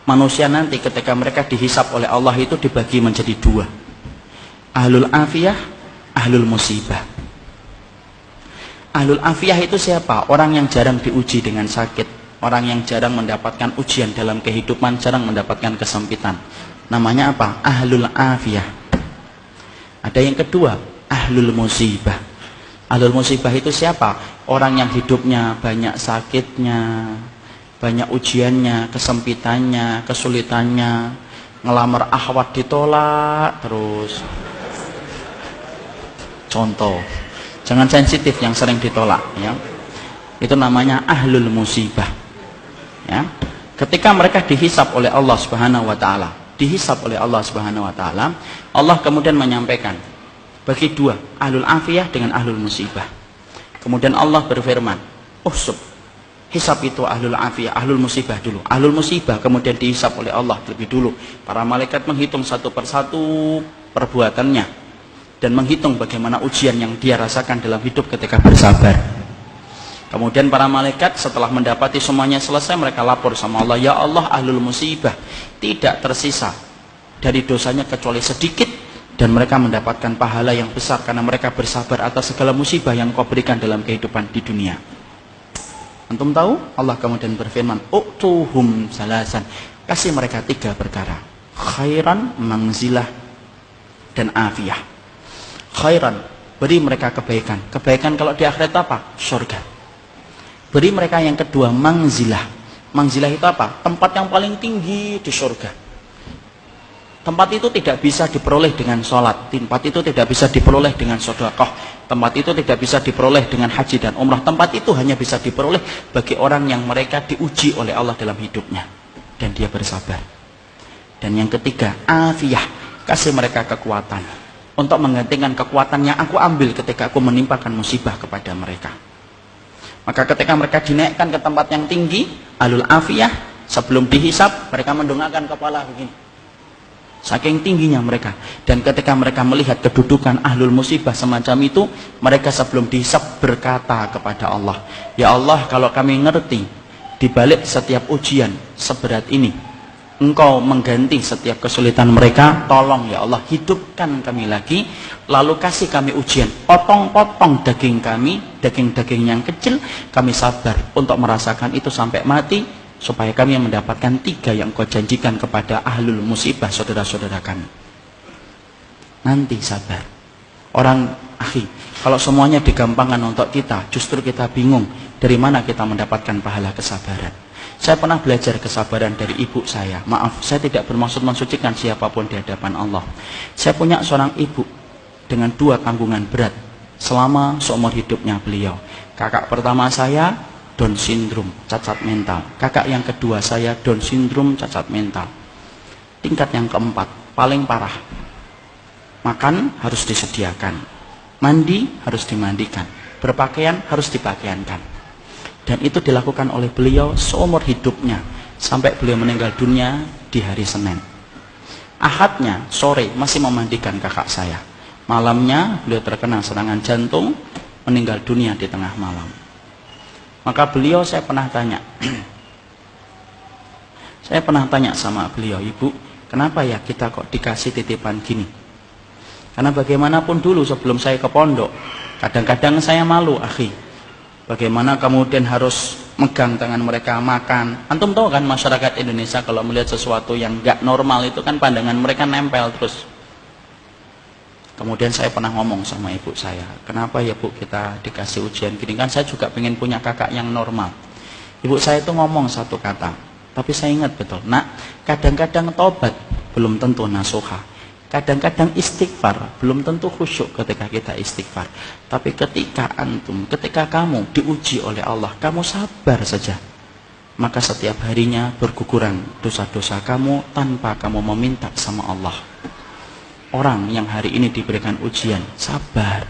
Manusia nanti ketika mereka dihisap oleh Allah itu dibagi menjadi dua. Ahlul afiyah, ahlul musibah. Ahlul afiyah itu siapa? Orang yang jarang diuji dengan sakit, orang yang jarang mendapatkan ujian dalam kehidupan, jarang mendapatkan kesempitan. Namanya apa? Ahlul afiyah. Ada yang kedua, ahlul musibah. Ahlul musibah itu siapa? Orang yang hidupnya banyak sakitnya, banyak ujiannya, kesempitannya, kesulitannya, ngelamar akhwat ditolak terus. Contoh, jangan sensitif yang sering ditolak, ya. Itu namanya ahlul musibah. Ya. Ketika mereka dihisap oleh Allah Subhanahu wa taala, Allah kemudian menyampaikan bagi dua, ahlul afiyah dengan ahlul musibah. Kemudian Allah berfirman, "Uhsub." Hisab itu ahlul afiyah, ahlul musibah dulu. Ahlul musibah kemudian dihisap oleh Allah lebih dulu. Para malaikat menghitung satu persatu perbuatannya dan menghitung bagaimana ujian yang dia rasakan dalam hidup ketika bersabar. Kemudian para malaikat setelah mendapati semuanya selesai, mereka lapor sama Allah, "Ya Allah, ahlul musibah tidak tersisa dari dosanya kecuali sedikit, dan mereka mendapatkan pahala yang besar karena mereka bersabar atas segala musibah yang Kau berikan dalam kehidupan di dunia." Antum tahu? Allah kemudian berfirman, "U'tuhum salasan." Kasih mereka 3 perkara. Khairan, manzilah, dan afiyah. Khairan, beri mereka kebaikan. Kebaikan kalau di akhirat apa? Surga. Beri mereka yang kedua, manzilah. Manzilah itu apa? Tempat yang paling tinggi di surga. Tempat itu tidak bisa diperoleh dengan sholat. Tempat itu tidak bisa diperoleh dengan sedekah. Tempat itu tidak bisa diperoleh dengan haji dan umrah. Tempat itu hanya bisa diperoleh bagi orang yang mereka diuji oleh Allah dalam hidupnya, dan dia bersabar. Dan yang ketiga, afiyah. Kasih mereka kekuatan untuk menggantikan kekuatan yang aku ambil ketika aku menimpakan musibah kepada mereka. Maka ketika mereka dinaikkan ke tempat yang tinggi, ahlul afiyah, sebelum dihisap mereka mendongakkan kepala begini, saking tingginya mereka. Dan ketika mereka melihat kedudukan ahlul musibah semacam itu, mereka sebelum dihisap berkata kepada Allah, "Ya Allah, kalau kami ngerti di balik setiap ujian seberat ini Engkau mengganti setiap kesulitan mereka, tolong ya Allah hidupkan kami lagi, lalu kasih kami ujian, potong-potong daging kami, daging-daging yang kecil, kami sabar untuk merasakan itu sampai mati, supaya kami mendapatkan 3 yang Kau janjikan kepada ahlul musibah saudara-saudara kami." Nanti sabar. Orang akhi, kalau semuanya digampangkan untuk kita, justru kita bingung dari mana kita mendapatkan pahala kesabaran. Saya pernah belajar kesabaran dari ibu saya. Maaf, saya tidak bermaksud mensucikan siapapun di hadapan Allah. Saya punya seorang ibu dengan 2 tanggungan berat selama seumur hidupnya beliau. Kakak pertama saya Down syndrome, cacat mental. Kakak yang kedua saya Down syndrome, cacat mental. Tingkat yang keempat, paling parah. Makan harus disediakan, mandi harus dimandikan, berpakaian harus dipakaiankan. Dan itu dilakukan oleh beliau seumur hidupnya sampai beliau meninggal dunia di hari Senin. Ahadnya sore masih memandikan kakak saya. Malamnya beliau terkena serangan jantung, meninggal dunia di tengah malam. Maka beliau, saya pernah tanya sama beliau, "Ibu, kenapa ya kita kok dikasih titipan gini?" Karena bagaimanapun dulu sebelum saya ke pondok, kadang-kadang saya malu, akhi. Bagaimana kemudian harus megang tangan mereka makan. Antum tahu kan masyarakat Indonesia kalau melihat sesuatu yang gak normal itu kan pandangan mereka nempel terus. Kemudian saya pernah ngomong sama ibu saya, "Kenapa ya Bu kita dikasih ujian gini? Kan saya juga pengen punya kakak yang normal." Ibu saya itu ngomong satu kata, tapi saya ingat betul, "Nak, kadang-kadang tobat belum tentu nasuha. Kadang-kadang istighfar belum tentu khusyuk ketika kita istighfar. Tapi ketika kamu diuji oleh Allah, kamu sabar saja, maka setiap harinya berguguran dosa-dosa kamu tanpa kamu meminta sama Allah." Orang yang hari ini diberikan ujian, sabar,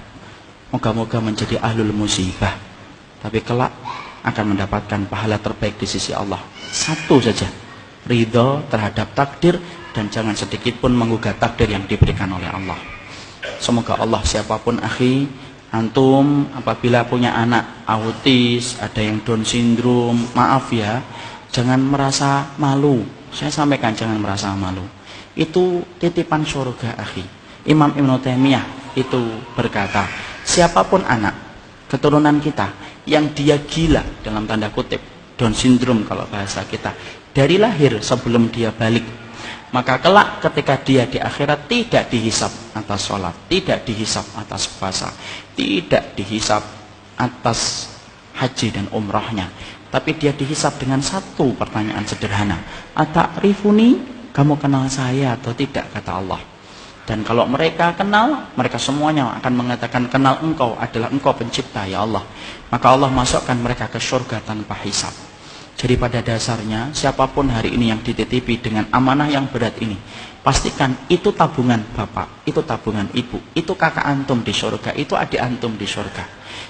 moga-moga menjadi ahlul musibah, tapi kelak akan mendapatkan pahala terbaik di sisi Allah. Satu saja, ridho terhadap takdir, dan jangan sedikit pun menggugat takdir yang diberikan oleh Allah. Semoga Allah, siapapun akhi, antum apabila punya anak autis, ada yang Down syndrome, maaf ya, jangan merasa malu Saya sampaikan jangan merasa malu. Itu titipan surga, akhi. Imam Ibnu Taimiyah itu berkata, siapapun anak keturunan kita yang dia gila dalam tanda kutip, Down syndrome kalau bahasa kita, dari lahir sebelum dia balik, maka kelak ketika dia di akhirat tidak dihisap atas sholat, tidak dihisap atas puasa, tidak dihisap atas haji dan umrahnya, tapi dia dihisap dengan satu pertanyaan sederhana, ata'rifuni, kamu kenal saya atau tidak, kata Allah. Dan kalau mereka kenal, mereka semuanya akan mengatakan, kenal engkau adalah engkau pencipta ya Allah. Maka Allah masukkan mereka ke surga tanpa hisab. Jadi pada dasarnya, siapapun hari ini yang dititipi dengan amanah yang berat ini, pastikan itu tabungan bapak, itu tabungan ibu, itu kakak antum di surga, itu adik antum di surga.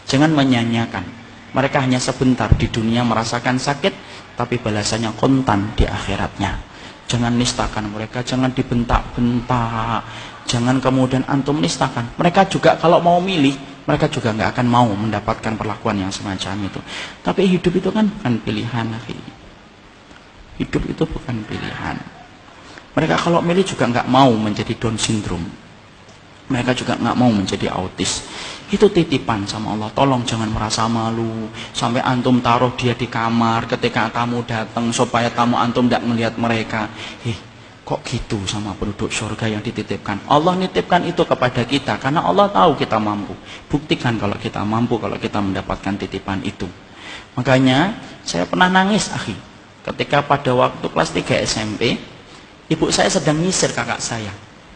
Jangan menyanyiakan. Mereka hanya sebentar di dunia merasakan sakit, tapi balasannya kontan di akhiratnya. Jangan nistakan mereka, jangan dibentak-bentak, jangan kemudian antum nistakan. Mereka juga kalau mau milih, mereka juga nggak akan mau mendapatkan perlakuan yang semacam itu. Tapi hidup itu kan bukan pilihan, akhi. Hidup itu bukan pilihan. Mereka kalau milih juga nggak mau menjadi Down syndrome. Mereka juga nggak mau menjadi autis. Itu titipan sama Allah. Tolong jangan merasa malu sampai antum taruh dia di kamar ketika tamu datang supaya tamu antum tidak melihat mereka. Kok gitu sama penduduk surga yang dititipkan? Allah nitipkan itu kepada kita karena Allah tahu kita mampu. Buktikan kalau kita mampu, kalau kita mendapatkan titipan itu. Makanya saya pernah nangis, akhi, ketika pada waktu kelas 3 SMP, ibu saya sedang nyisir kakak saya.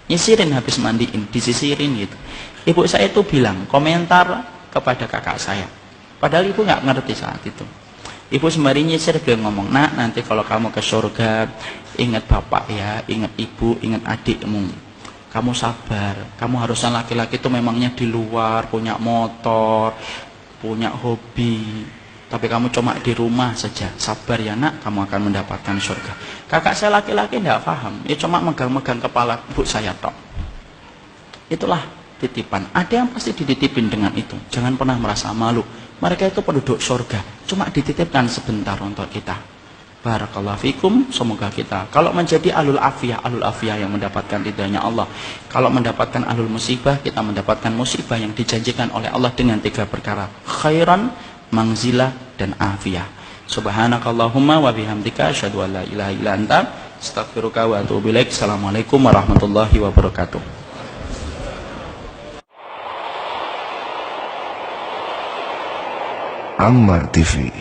Nyisirin habis mandiin, disisirin gitu. Ibu saya itu bilang komentar kepada kakak saya. Padahal ibu nggak ngerti saat itu. Ibu sembari nyisir beliau ngomong, nak nanti kalau kamu ke surga, ingat bapak ya, ingat ibu, ingat adikmu. Kamu sabar, kamu harusnya laki-laki itu memangnya di luar, punya motor, punya hobi. Tapi kamu cuma di rumah saja, sabar ya nak, kamu akan mendapatkan surga. Kakak saya laki-laki tidak paham, ya cuma megang-megang kepala ibu saya tok. Itulah titipan. Ada yang pasti dititipin dengan itu. Jangan pernah merasa malu. Mereka itu penduduk surga, cuma dititipkan sebentar untuk kita. Barakallahu fikum. Semoga kita kalau menjadi ahlul afiyah yang mendapatkan ridhanya Allah. Kalau mendapatkan ahlul musibah, kita mendapatkan musibah yang dijanjikan oleh Allah dengan 3 perkara: khairan, mangzilah, dan afiyah. Subhanakallahumma wa bihamdika asyhadu an la ilaha illa anta astaghfiruka wa atubu ilaik. Assalamualaikum warahmatullahi wabarakatuh. Ammar TV.